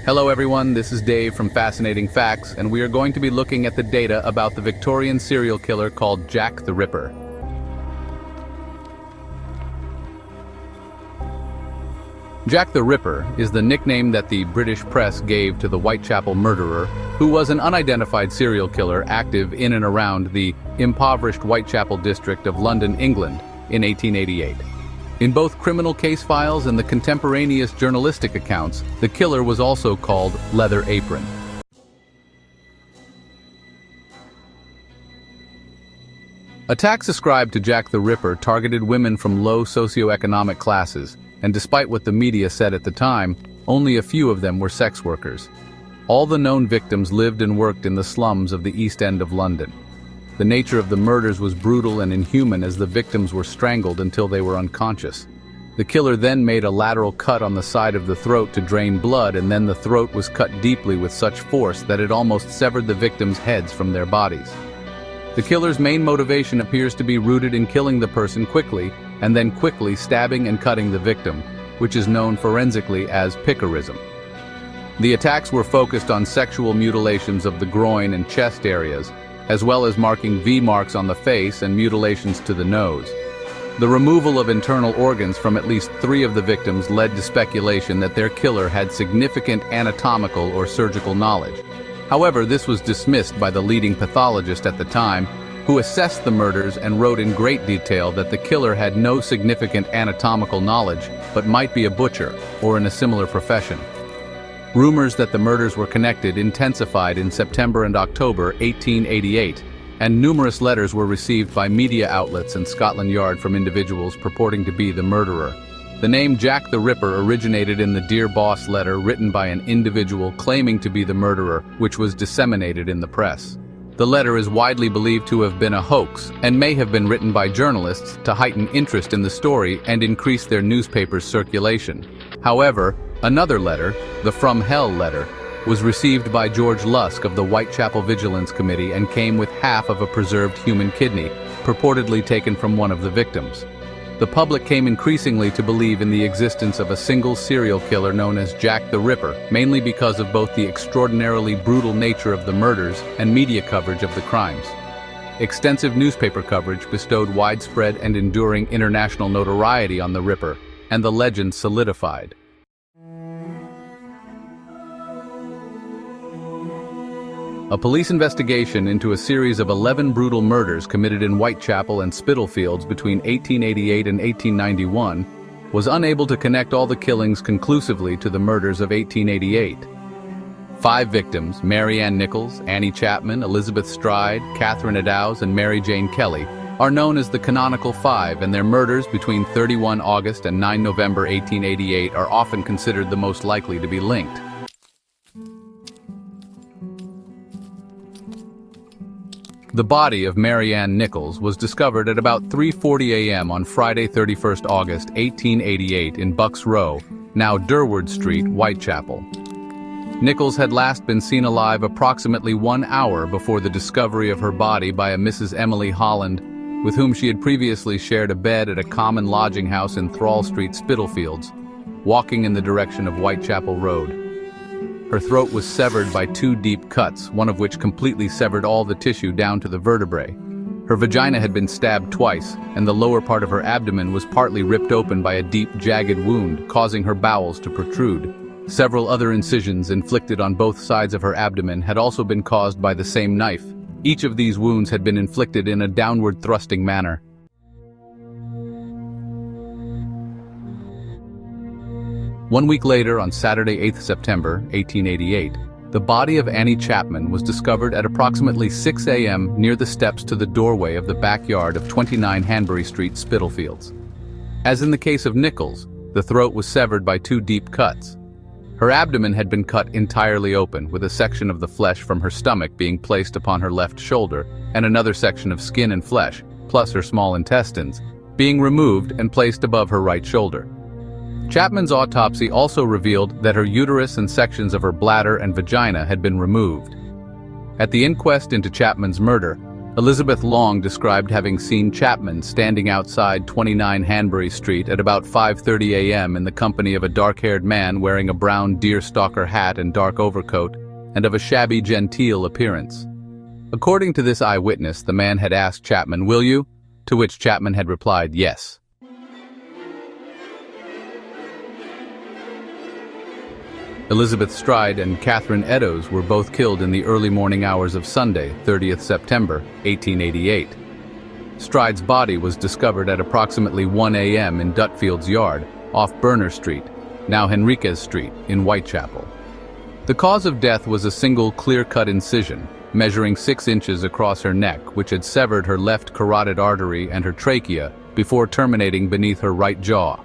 Hello everyone, this is Dave from Fascinating Facts, and we are going to be looking at the data about the Victorian serial killer called Jack the Ripper. Jack the Ripper is the nickname that the British press gave to the Whitechapel murderer, who was an unidentified serial killer active in and around the impoverished Whitechapel district of London, England, in 1888. In both criminal case files and the contemporaneous journalistic accounts, the killer was also called Leather Apron. Attacks ascribed to Jack the Ripper targeted women from low socioeconomic classes, and despite what the media said at the time, only a few of them were sex workers. All the known victims lived and worked in the slums of the East End of London. The nature of the murders was brutal and inhuman as the victims were strangled until they were unconscious. The killer then made a lateral cut on the side of the throat to drain blood, and then the throat was cut deeply with such force that it almost severed the victims' heads from their bodies. The killer's main motivation appears to be rooted in killing the person quickly, and then quickly stabbing and cutting the victim, which is known forensically as picarism. The attacks were focused on sexual mutilations of the groin and chest areas, as well as marking V marks on the face and mutilations to the nose. The removal of internal organs from at least 3 of the victims led to speculation that their killer had significant anatomical or surgical knowledge. However, this was dismissed by the leading pathologist at the time, who assessed the murders and wrote in great detail that the killer had no significant anatomical knowledge, but might be a butcher or in a similar profession. Rumors that the murders were connected intensified in September and October 1888, and numerous letters were received by media outlets and Scotland Yard from individuals purporting to be the murderer. The name Jack the Ripper originated in the Dear Boss letter written by an individual claiming to be the murderer, which was disseminated in the press. The letter is widely believed to have been a hoax and may have been written by journalists to heighten interest in the story and increase their newspaper's circulation. However, another letter, the From Hell letter, was received by George Lusk of the Whitechapel Vigilance Committee and came with half of a preserved human kidney, purportedly taken from one of the victims. The public came increasingly to believe in the existence of a single serial killer known as Jack the Ripper, mainly because of both the extraordinarily brutal nature of the murders and media coverage of the crimes. Extensive newspaper coverage bestowed widespread and enduring international notoriety on the Ripper, and the legend solidified. A police investigation into a series of 11 brutal murders committed in Whitechapel and Spitalfields between 1888 and 1891 was unable to connect all the killings conclusively to the murders of 1888. 5 victims, Mary Ann Nichols, Annie Chapman, Elizabeth Stride, Catherine Eddowes, and Mary Jane Kelly, are known as the Canonical Five, and their murders between 31 August and 9 November 1888 are often considered the most likely to be linked. The body of Mary Ann Nichols was discovered at about 3:40 a.m. on Friday, 31st August 1888 in Bucks Row, now Durward Street, Whitechapel. Nichols had last been seen alive approximately 1 hour before the discovery of her body by a Mrs. Emily Holland, with whom she had previously shared a bed at a common lodging house in Thrall Street, Spitalfields, walking in the direction of Whitechapel Road. Her throat was severed by 2 deep cuts, one of which completely severed all the tissue down to the vertebrae. Her vagina had been stabbed twice, and the lower part of her abdomen was partly ripped open by a deep, jagged wound, causing her bowels to protrude. Several other incisions inflicted on both sides of her abdomen had also been caused by the same knife. Each of these wounds had been inflicted in a downward thrusting manner. One week later, on Saturday, 8th September, 1888, the body of Annie Chapman was discovered at approximately 6 a.m. near the steps to the doorway of the backyard of 29 Hanbury Street, Spitalfields. As in the case of Nichols, the throat was severed by 2 deep cuts. Her abdomen had been cut entirely open, with a section of the flesh from her stomach being placed upon her left shoulder, and another section of skin and flesh, plus her small intestines, being removed and placed above her right shoulder. Chapman's autopsy also revealed that her uterus and sections of her bladder and vagina had been removed. At the inquest into Chapman's murder, Elizabeth Long described having seen Chapman standing outside 29 Hanbury Street at about 5:30 a.m. in the company of a dark-haired man wearing a brown deerstalker hat and dark overcoat, and of a shabby genteel appearance. According to this eyewitness, the man had asked Chapman, "Will you?" To which Chapman had replied, "Yes." Elizabeth Stride and Catherine Eddowes were both killed in the early morning hours of Sunday, 30th September, 1888. Stride's body was discovered at approximately 1 a.m. in Dutfield's yard, off Berner Street, now Henriquez Street, in Whitechapel. The cause of death was a single clear-cut incision, measuring 6 inches across her neck, which had severed her left carotid artery and her trachea before terminating beneath her right jaw.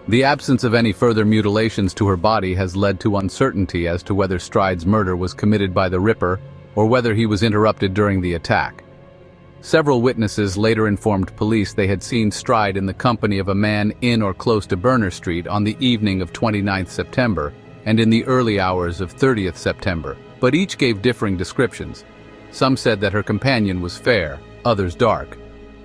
The absence of any further mutilations to her body has led to uncertainty as to whether Stride's murder was committed by the Ripper or whether he was interrupted during the attack. Several witnesses later informed police they had seen Stride in the company of a man in or close to Berner Street on the evening of 29th September and in the early hours of 30th September, but each gave differing descriptions. Some said that her companion was fair, others dark.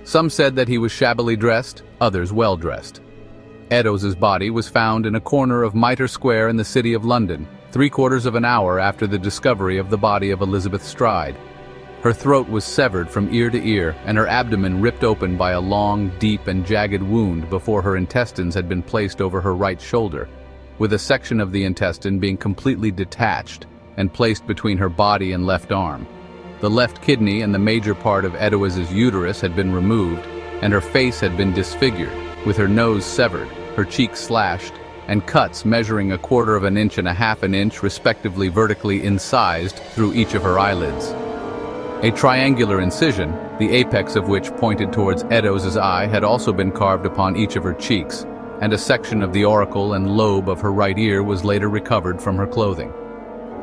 Some said that he was shabbily dressed, others well-dressed. Eddowes' body was found in a corner of Mitre Square in the City of London, 3/4 of an hour after the discovery of the body of Elizabeth Stride. Her throat was severed from ear to ear and her abdomen ripped open by a long, deep and jagged wound before her intestines had been placed over her right shoulder, with a section of the intestine being completely detached and placed between her body and left arm. The left kidney and the major part of Eddowes' uterus had been removed, and her face had been disfigured, with her nose severed, her cheeks slashed, and cuts measuring 1/4 of an inch and 1/2 an inch respectively vertically incised through each of her eyelids. A triangular incision, the apex of which pointed towards Eddowes' eye, had also been carved upon each of her cheeks, and a section of the auricle and lobe of her right ear was later recovered from her clothing.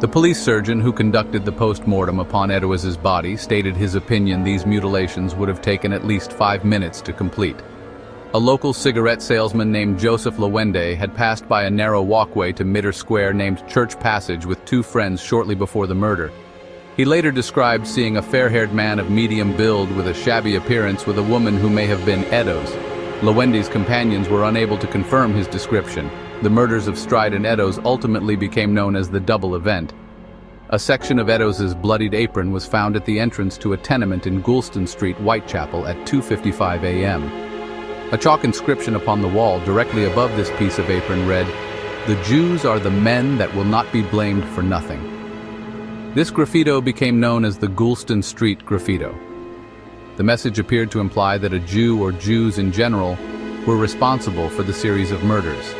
The police surgeon who conducted the post-mortem upon Eddowes' body stated his opinion these mutilations would have taken at least 5 minutes to complete. A local cigarette salesman named Joseph Lewende had passed by a narrow walkway to Mitre Square named Church Passage with 2 friends shortly before the murder. He later described seeing a fair-haired man of medium build with a shabby appearance with a woman who may have been Eddowes. Lewende's companions were unable to confirm his description. The murders of Stride and Eddowes ultimately became known as the double event. A section of Eddowes' bloodied apron was found at the entrance to a tenement in Goulston Street, Whitechapel at 2:55 a.m. A chalk inscription upon the wall directly above this piece of apron read, "The Jews are the men that will not be blamed for nothing." This graffito became known as the Goulston Street graffito. The message appeared to imply that a Jew or Jews in general were responsible for the series of murders.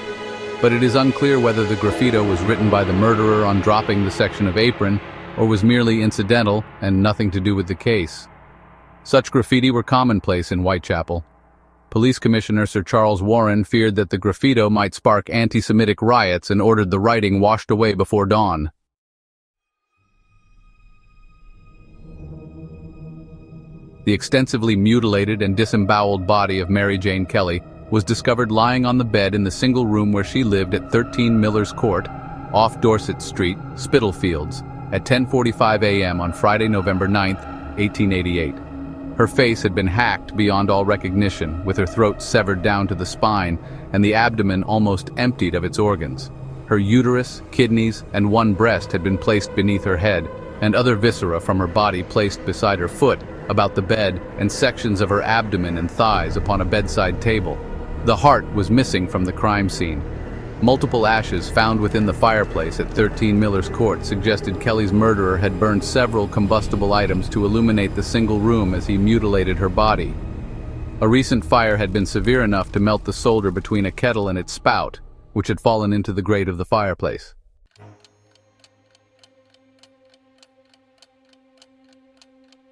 But it is unclear whether the graffito was written by the murderer on dropping the section of apron or was merely incidental and nothing to do with the case. Such graffiti were commonplace in Whitechapel. Police Commissioner Sir Charles Warren feared that the graffito might spark anti-Semitic riots and ordered the writing washed away before dawn. The extensively mutilated and disemboweled body of Mary Jane Kelly was discovered lying on the bed in the single room where she lived at 13 Miller's Court, off Dorset Street, Spitalfields, at 10:45 a.m. on Friday, November 9, 1888. Her face had been hacked beyond all recognition, with her throat severed down to the spine and the abdomen almost emptied of its organs. Her uterus, kidneys, and 1 breast had been placed beneath her head, and other viscera from her body placed beside her foot, about the bed, and sections of her abdomen and thighs upon a bedside table. The heart was missing from the crime scene. Multiple ashes found within the fireplace at 13 Miller's Court suggested Kelly's murderer had burned several combustible items to illuminate the single room as he mutilated her body. A recent fire had been severe enough to melt the solder between a kettle and its spout, which had fallen into the grate of the fireplace.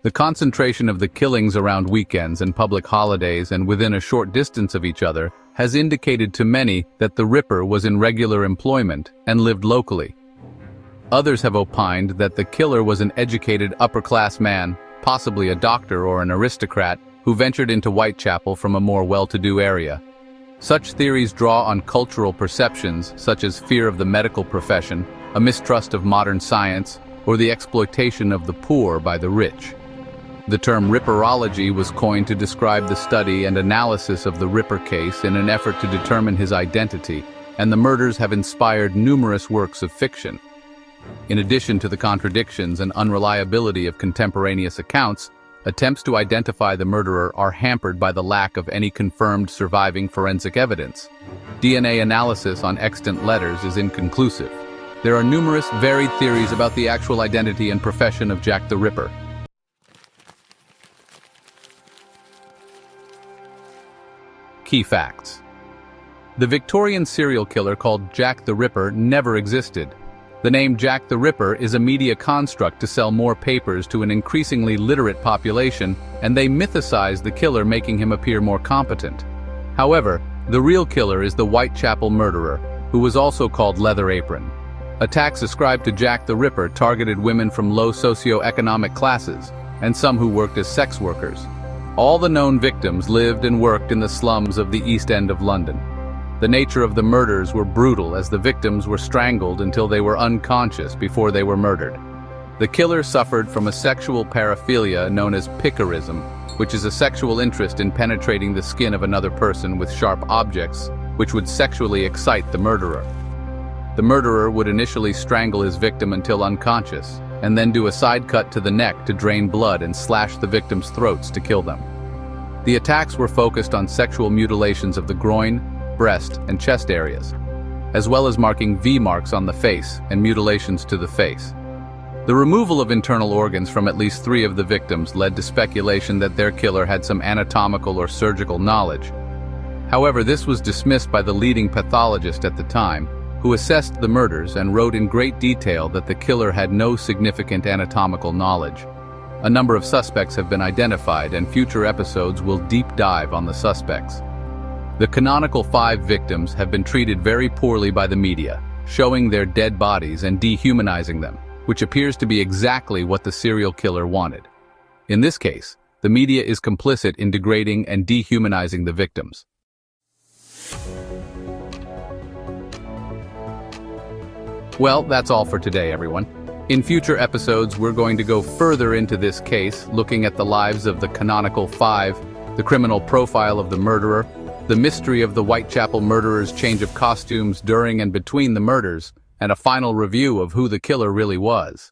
The concentration of the killings around weekends and public holidays and within a short distance of each other has indicated to many that the Ripper was in regular employment and lived locally. Others have opined that the killer was an educated upper-class man, possibly a doctor or an aristocrat, who ventured into Whitechapel from a more well-to-do area. Such theories draw on cultural perceptions such as fear of the medical profession, a mistrust of modern science, or the exploitation of the poor by the rich. The term Ripperology was coined to describe the study and analysis of the Ripper case in an effort to determine his identity, and the murders have inspired numerous works of fiction. In addition to the contradictions and unreliability of contemporaneous accounts, attempts to identify the murderer are hampered by the lack of any confirmed surviving forensic evidence. DNA analysis on extant letters is inconclusive. There are numerous varied theories about the actual identity and profession of Jack the Ripper. Key facts. The Victorian serial killer called Jack the Ripper never existed. The name Jack the Ripper is a media construct to sell more papers to an increasingly literate population, and they mythicize the killer, making him appear more competent. However, the real killer is the Whitechapel murderer, who was also called Leather Apron. Attacks ascribed to Jack the Ripper targeted women from low socioeconomic classes, and some who worked as sex workers. All the known victims lived and worked in the slums of the East End of London. The nature of the murders were brutal, as the victims were strangled until they were unconscious before they were murdered. The killer suffered from a sexual paraphilia known as picarism, which is a sexual interest in penetrating the skin of another person with sharp objects, which would sexually excite the murderer. The murderer would initially strangle his victim until unconscious, and then do a side cut to the neck to drain blood and slash the victim's throats to kill them. The attacks were focused on sexual mutilations of the groin, breast, and chest areas, as well as marking V marks on the face and mutilations to the face. The removal of internal organs from at least 3 of the victims led to speculation that their killer had some anatomical or surgical knowledge. However, this was dismissed by the leading pathologist at the time, who assessed the murders and wrote in great detail that the killer had no significant anatomical knowledge. A number of suspects have been identified, and future episodes will deep dive on the suspects. The Canonical Five victims have been treated very poorly by the media, showing their dead bodies and dehumanizing them, which appears to be exactly what the serial killer wanted. In this case, the media is complicit in degrading and dehumanizing the victims. Well, that's all for today, everyone. In future episodes, we're going to go further into this case, looking at the lives of the Canonical Five, the criminal profile of the murderer, the mystery of the Whitechapel murderer's change of costumes during and between the murders, and a final review of who the killer really was.